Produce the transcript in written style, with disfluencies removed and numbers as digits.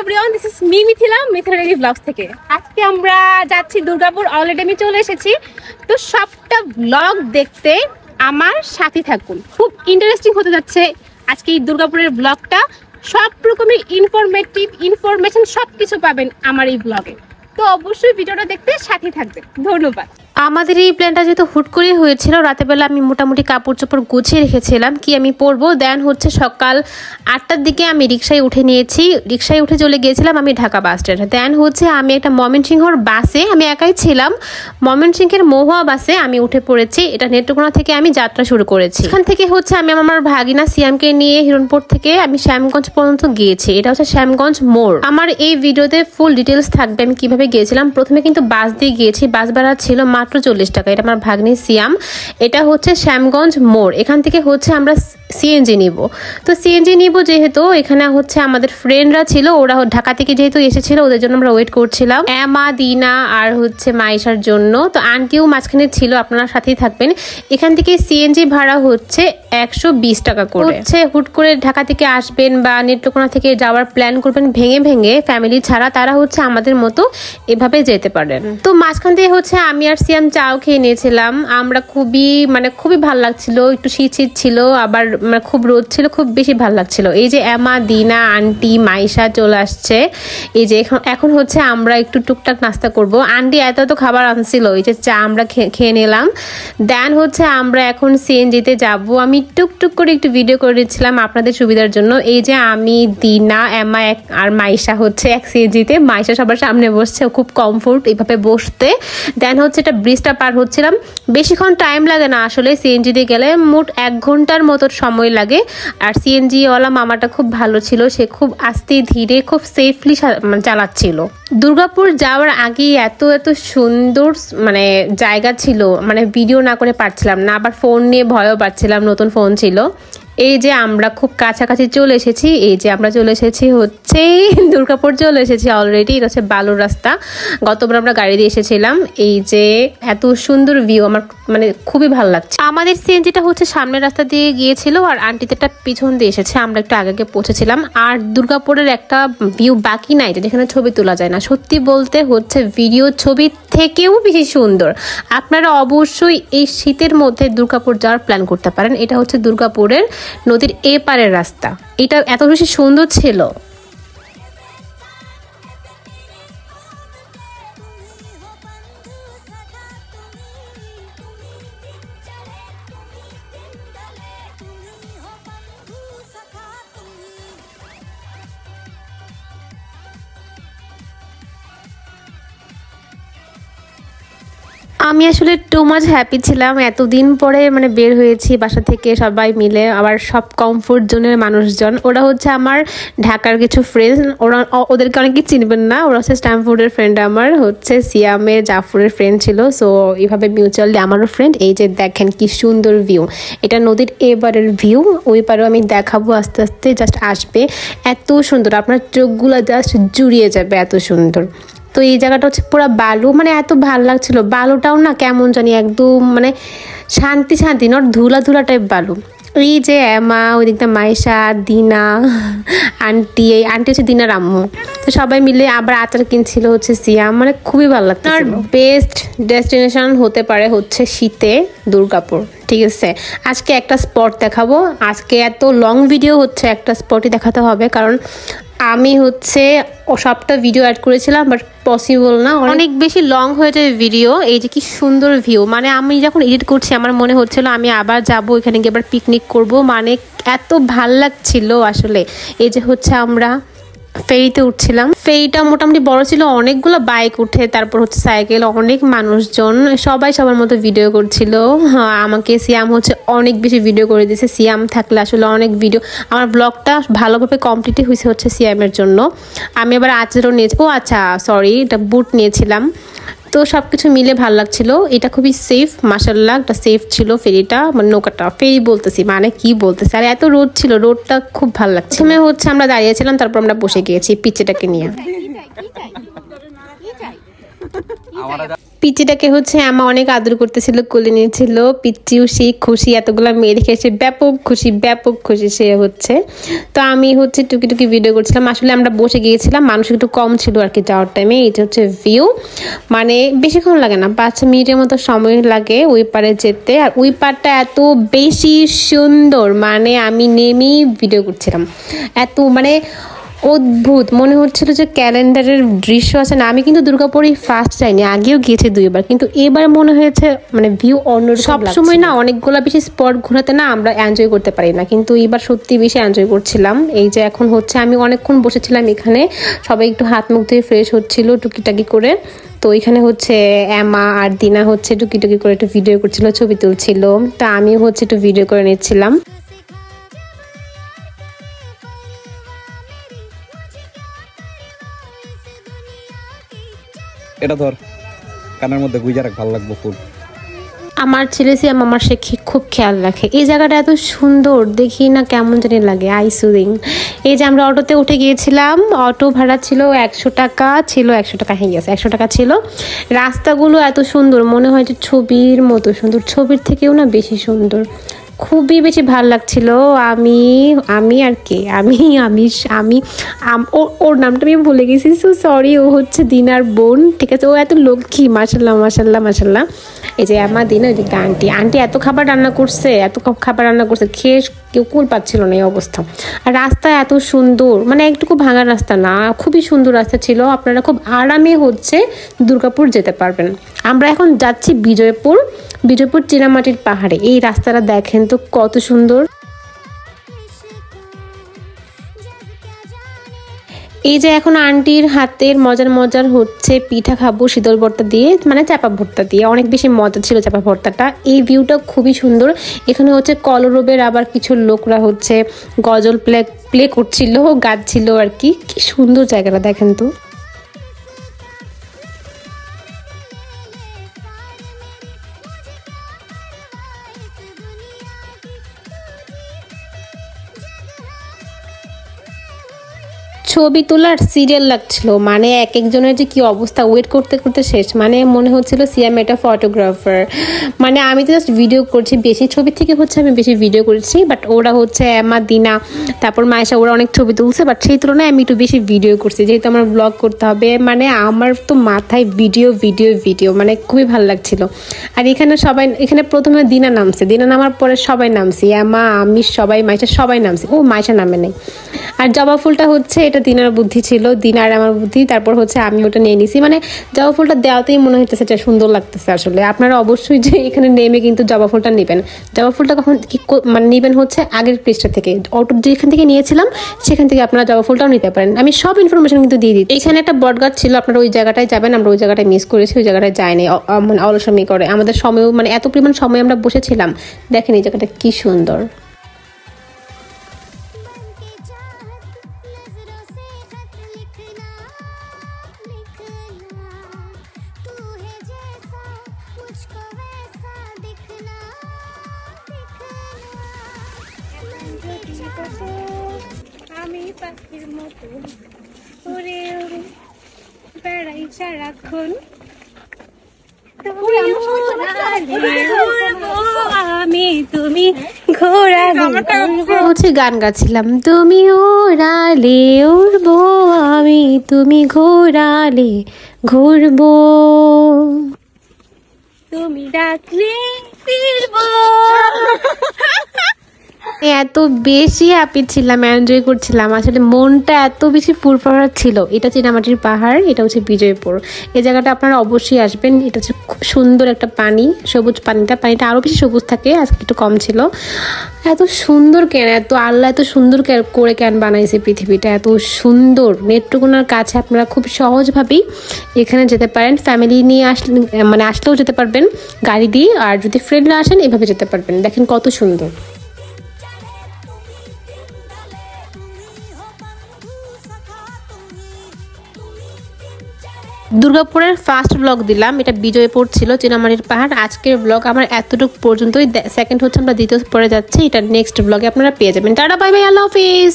Everyone, this is me Mithila Mithila blogs থেকে। আজকে আমরা যাচ্ছি দুর্গাপুর। অলরেডি আমি চলে এসেছি। তো সবটা ব্লগ দেখতে আমার সাথে থাকুন, খুব ইন্টারেস্টিং হতে যাচ্ছে আজকে এই দুর্গাপুরের ব্লগটা। সব রকমের ইনফরমেশন সবকিছু পাবেন আমার এই ব্লগে। তো অবশ্যই ভিডিওটা দেখতে সাথে থাকবেন। ধন্যবাদ। আমাদের এই প্ল্যানটা যেহেতু হুট করে হয়েছিল, রাতেবেলা আমি মোটামুটি কাপড় চোপড় গুছিয়ে রেখেছিলাম কি আমি পরবো। দেন হচ্ছে সকাল 8টার দিকে আমি রিক্সায় উঠে নিয়েছি। রিক্সায় উঠে চলে গিয়েছিলাম আমি ঢাকা বাস স্ট্যান্ডে। দেন হচ্ছে আমি একটা ময়মনসিংহর বাসে, আমি একাই ছিলাম, ময়মনসিংহের মহুয়া বাসে আমি উঠে পড়েছি। এটা নেত্রকোনা থেকে আমি যাত্রা শুরু করেছি। এখান থেকে হচ্ছে আমি আমার ভাগিনা সিয়ামকে নিয়ে হিরণপুর থেকে আমি শ্যামগঞ্জ পর্যন্ত গিয়েছি। এটা হচ্ছে শ্যামগঞ্জ মোড়। আমার এই ভিডিওতে ফুল ডিটেলস থাকবে আমি কিভাবে গিয়েছিলাম। প্রথমে কিন্তু বাস দিয়ে গিয়েছি, বাস ভাড়া ছিল মাত্র 40 টাকা। এটা আমার ভাগ্নি সিয়াম। এটা হচ্ছে শ্যামগঞ্জ মোড়। এখান থেকে হচ্ছে আমরা সিএনজি নিব। তো সিএনজি নিব যেহেতু এখানে হচ্ছে আমাদের ফ্রেন্ডরা ছিল, ওরা ঢাকা থেকে যেহেতু এসেছিল, ওদের জন্য আমরা ওয়েট করছিলাম এমা, দিনা আর হচ্ছে মাইশার জন্য। তো আন্টিও মাঝখানে ছিল, আপনারা সাথেই থাকবেন। এখান থেকে সিএনজি ভাড়া হচ্ছে 120 টাকা করে। হচ্ছে হুট করে ঢাকা থেকে আসবেন বা নেত্রকোনা থেকে যাওয়ার প্ল্যান করবেন ভেঙে ভেঙে ফ্যামিলি ছাড়া, তারা হচ্ছে আমাদের মতো এভাবে যেতে পারেন। তো মাঝখান থেকে হচ্ছে আমি আর সিয়াম চাও খেয়ে নিয়েছিলাম। আমরা খুবই ভালো লাগছিল। একটু শীত শীত ছিল, আবার খুব রোদ ছিল, খুব বেশি ভালো লাগছিল। এই যে এমা, দিনা, আন্টি, মাইশা চলে আসছে। এই যে এখন হচ্ছে আমরা একটু টুকটাক নাস্তা করব। আন্টি এত খাবার আনছিল, এই যে চা আমরা খেয়ে নিলাম। দেন হচ্ছে আমরা এখন সিএনজিতে যাব। আমি টুকটুক করে একটু ভিডিও করে দিচ্ছিলাম আপনাদের সুবিধার জন্য। এই যে আমি, দিনা, এমা আর মাইশা হচ্ছে এক সিএনজিতে। মাইশা সবার সামনে বসছে, খুব কমফোর্ট এইভাবে বসতে। দেন হচ্ছে এটা ব্রিজটা পার হচ্ছিলাম। বেশিক্ষণ টাইম লাগে না আসলে সিএনজিতে গেলে, মোট 1 ঘন্টার মতো সময় লাগে। আর সিএনজিওয়ালা মামাটা খুব ভালো ছিল, সে খুব আস্তে ধীরে খুব সেফলি চালাচ্ছিল। দুর্গাপুর যাওয়ার আগে এত সুন্দর জায়গা ছিল, ভিডিও না করে পারছিলাম না, আবার ফোন নিয়ে ভয়ও পাচ্ছিলাম, নতুন ফোন ছিল। এই যে আমরা খুব কাছাকাছি চলে এসেছি। এই যে আমরা চলে এসেছি হচ্ছে দুর্গাপুর চলে এসেছি অলরেডি। এটা হচ্ছে বালুর রাস্তা, গতবার আমরা গাড়ি দিয়ে এসেছিলাম। এই যে এত সুন্দর ভিউ, আমার খুবই ভালো লাগছে। আমাদের সিএনজিটা হচ্ছে সামনের রাস্তা দিয়ে গিয়েছিল আর আন্টিদেরটা পিছন দিয়ে এসেছে। আমরা একটু আগে পৌঁছেছিলাম। আর দুর্গাপুরের একটা ভিউ বাকি নাই যেখানে ছবি তোলা যায় না। সত্যি বলতে হচ্ছে ভিডিও ছবি থেকেও বেশি সুন্দর। আপনারা অবশ্যই এই শীতের মধ্যে দুর্গাপুর যাওয়ার প্ল্যান করতে পারেন। এটা হচ্ছে দুর্গাপুরের নদীর এপারের রাস্তা। এটা এত বেশি সুন্দর ছিল। আমি আসলে টু মাচ হ্যাপি ছিলাম। এতদিন পরে বের হয়েছি বাসা থেকে সবাই মিলে, আবার সব কমফোর্ট জোনের মানুষজন। ওরা হচ্ছে আমার ঢাকার কিছু ফ্রেন্ড, ওদেরকে অনেকে চিনবেন না। ওরা হচ্ছে স্ট্যামফোর্ডের ফ্রেন্ড, আমার হচ্ছে সিয়ামের জাফরের ফ্রেন্ড ছিল। সো এইভাবে মিউচুয়ালি আমারও ফ্রেন্ড। এই যে দেখেন কি সুন্দর ভিউ, এটা নদীর এবারের ভিউ। ওই পারেও আমি দেখাবো আস্তে আস্তে, জাস্ট আসবে। এত সুন্দর, আপনার চোখগুলো জাস্ট জুড়িয়ে যাবে, এত সুন্দর। তো এই জায়গাটা হচ্ছে পুরো বালু, এত ভালো লাগছিল। বালুটাও না কেমন জানি একদম শান্তি নট ধুলা টাইপ বালু। এই যে এমা, ওই দিকটা মাইশা, দিনা, আন্টি, এই আন্টি হচ্ছে দিনার আম্মু। তো সবাই মিলে আবার আচার কিনছিল হচ্ছে সিয়াম। খুবই ভালো লাগছে। আর বেস্ট ডেস্টিনেশন হতে পারে হচ্ছে শীতে দুর্গাপুর। ঠিক আছে, আজকে একটা স্পট দেখাবো। আজকে এত লং ভিডিও হচ্ছে একটা স্পটই দেখাতে হবে, কারণ আমি হচ্ছে সবটা ভিডিও অ্যাড করেছিলাম, বাট পসিবল না, অনেক বেশি লং হয়ে যায় ভিডিও। এই যে কি সুন্দর ভিউ, আমি যখন এডিট করছি আমার মনে হচ্ছিল আমি আবার যাব এখানে গিয়ে আবার পিকনিক করব। এত ভাল লাগছিল আসলে। এই যে হচ্ছে আমরা ফেরিতে উঠছিলাম। ফেরিটা মোটামুটি বড় ছিল, অনেকগুলো বাইক উঠে, তারপর হচ্ছে সাইকেল, অনেক মানুষজন, সবাই সবার মতো ভিডিও করছিল। হ্যাঁ, আমাকে সিয়াম হচ্ছে অনেক বেশি ভিডিও করে দিয়েছে। সিয়াম থাকলে আসলে অনেক ভিডিও, আমার ব্লগটা ভালোভাবে কমপ্লিটই হয়েছে হচ্ছে সিয়ামের জন্য। আমি আবার আচারও নিয়েছি। ও আচ্ছা, সরি, এটা বুট নিয়েছিলাম। তো সবকিছু মিলে ভালো লাগছিল। এটা খুবই সেফ, মাশাআল্লাহ, একটা সেফ ছিল ফেরিটা, নৌকাটা। ফেরি বলতেছি, কি বলতেছি, আর এত রোদ ছিল, রোদটা খুব ভালো লাগছে। প্রথমে হচ্ছে আমরা দাঁড়িয়েছিলাম, তারপর আমরা বসে গিয়েছি পিচ্চিটাকে নিয়ে। পিচ্চিটাকে হচ্ছে আমার অনেক আদর করতেছিল, কোলে নিয়েছিল। পিচ্চিও সেই খুশি, এতগুলো মেয়ে দেখে সে ব্যাপক খুশি সে হচ্ছে। তো আমি হচ্ছে টুকি ভিডিও করছিলাম। আসলে আমরা বসে গিয়েছিলাম, মানুষ একটু কম ছিল আর কি যাওয়ার টাইমে। এটা হচ্ছে ভিউ, মানে বেশিক্ষণ লাগে না, 5 মিনিটের মতো সময় লাগে ওই পারে যেতে। আর ওই পারটা এত বেশি সুন্দর, মানে আমি নেমেই ভিডিও করছিলাম। এত মানে অদ্ভুত মনে হচ্ছিল যে ক্যালেন্ডারের দৃশ্য আছে না। আমি কিন্তু দুর্গাপুরে ফার্স্ট যাইনি, আগেও গিয়েছি 2 বার, কিন্তু এবার মনে হয়েছে মানে ভিউ অন্যরকম। সবসময় না অনেকগুলো বেশি স্পট ঘোরাতে না আমরা এনজয় করতে পারি না, কিন্তু এবার সত্যি বেশি এনজয় করছিলাম। এই যে এখন হচ্ছে আমি অনেকক্ষণ বসেছিলাম এখানে, সবাই একটু হাত মুখ ধুয়ে ফ্রেশ হচ্ছিল টুকিটাকি করে। তো এখানে হচ্ছে এমা আর দিনা হচ্ছে টুকি করে একটু ভিডিও করছিল, ছবি তুলছিল। তা আমিও হচ্ছে একটু ভিডিও করে নিচ্ছিলাম। এটা ধর কানের মধ্যে গুইজা রাখ, ভালো লাগবে খুব। আমার ছেলে সিয়াম আমার সে খুব খেয়াল রাখে। এই জায়গাটা এত সুন্দর, দেখি না কেমন জানি লাগে, আইসুদিং। এই যে আমরা অটোতে উঠে গিয়েছিলাম, অটো ভাড়া ছিল 100 টাকা, ছিল 100 টাকা হয়ে গেছে, 100 টাকা ছিল। রাস্তাগুলো এত সুন্দর, মনে হয় যে ছবির মতো সুন্দর, ছবির থেকেও না বেশি সুন্দর, খুবই বেশি ভালো লাগছিল। আমি আর কে আমি ওর নামটা আমি ভুলে গেছি, সো সরি। ও হচ্ছে দিনার বোন, ঠিক আছে। ও এত লক্ষ্মী, মাশাল্লাহ। এই যে আমার দিন ওই দিকে আন্টি এত খাবার রান্না করছে, খেয়ে কেউ কুল পাচ্ছিল না এই অবস্থা। আর রাস্তা এত সুন্দর, মানে একটুকু ভাঙা রাস্তা না, খুবই সুন্দর রাস্তা ছিল। আপনারা খুব আরামে হচ্ছে দুর্গাপুর যেতে পারবেন। আমরা এখন যাচ্ছি বিজয়পুর চীনামাটির পাহাড়ে। এই রাস্তাটা দেখেন তো কত সুন্দর। এই যে এখন আন্টির হাতের মজার হচ্ছে পিঠা খাবো শীতল ভর্তা দিয়ে, মানে চাপা ভর্তা দিয়ে। অনেক বেশি মজা ছিল চাপা ভর্তাটা। এই ভিউটা খুবই সুন্দর। এখানে হচ্ছে কলরবের আবার কিছু লোকরা হচ্ছে গজল প্লে করছিল, গাচ্ছিল আর কি সুন্দর জায়গাটা দেখেন তো। ছবি তোলার সিরিয়াল লাগছিল, মানে এক একজনের যে কি অবস্থা, ওয়েট করতে শেষ। মানে মনে হচ্ছিল সিয়াম একটা ফটোগ্রাফার, মানে আমি তো জাস্ট ভিডিও করছি, বেশি ছবি থেকে হচ্ছে আমি বেশি ভিডিও করেছি। বাট ওরা হচ্ছে এমা, দিনা, তারপর মায়েশা, ওরা অনেক ছবি তুলছে। বাট সেই তুলনায় আমি একটু বেশি ভিডিও করছি, যেহেতু আমার ব্লগ করতে হবে। মানে আমার তো মাথায় ভিডিও, মানে খুবই ভালো লাগছিল। আর এখানে প্রথমে দিনা নামার পরে সবাই নামছি, এমা, আমি, সবাই, মায়েশা সবাই নামছি। ও মায়েশা নামে নেই। আর জবা ফুলটা হচ্ছে এটা দিনার বুদ্ধি ছিল, দিনার আমার বুদ্ধি। তারপর হচ্ছে আমি ওটা নিয়ে নিছি, মানে জবা ফুলটা দেওয়াতেই মনে হইতেছে এটা সুন্দর লাগতেছে। আসলে আপনারা অবশ্যই যে এখানে নেমে কিন্তু জবা ফুলটা নেবেন। জবা ফুলটা কখন মানে নেবেন হচ্ছে আগের পৃষ্ঠা থেকে, অটো যেখান থেকে নিয়েছিলাম সেখান থেকে আপনারা জবা ফুলটাও নিতে পারেন। আমি সব ইনফরমেশন কিন্তু দিয়ে দিই। এখানে একটা বটগাছ ছিল, আপনারা ওই জায়গাটায় যাবেন। আমরা ওই জায়গাটায় মিস করেছি, ওই জায়গাটায় যাইনি, মানে অলসমি করে। আমাদের সময়, মানে এত পরিমাণ সময় আমরা বসেছিলাম। দেখেন এই জায়গাটা কি সুন্দর। আমি পাখির মতো উড়ে উড়ে বেড়াই সারাক্ষণ, আমি তুমি ঘোরা হচ্ছে গান গাচ্ছিলাম, তুমি ওড়ালে উড়বো, আমি তুমি ঘোরালে ঘুরবো, তুমি ডাকলে ফিরবো। এত বেশি হ্যাপি ছিলাম, এনজয় করছিলাম। আসলে মনটা এত বেশি ফুরফুরা ছিল। এটা চীনামাটির পাহাড়, এটা হচ্ছে বিজয়পুর। এই জায়গাটা আপনারা অবশ্যই আসবেন। এটা হচ্ছে খুব সুন্দর একটা পানি, সবুজ পানিটা আরো বেশি সবুজ থাকে, আজকে একটু কম ছিল। এত সুন্দর কেন, আল্লাহ এত সুন্দর করে কেন বানাইছে পৃথিবীটা, এত সুন্দর। নেত্রকোনার কাছে আপনারা খুব সহজভাবেই এখানে যেতে পারেন। ফ্যামিলি নিয়ে আসলেও যেতে পারবেন গাড়ি দিয়ে, আর যদি ফ্রেন্ডরা আসেন এভাবে যেতে পারবেন। দেখেন কত সুন্দর। দুর্গাপুরের ফার্স্ট ব্লগ দিলাম, এটা বিজয়পুর ছিল, চীনামাটির পাহাড়। আজকের ব্লগ আমার এতটুকু পর্যন্তই। সেকেন্ড হচ্ছে আমরা দ্বিতীয় পরে যাচ্ছি, এটা নেক্সট ব্লগে আপনারা পেয়ে যাবেন। টাটা, বাই বাই, আল্লাহ হাফিজ।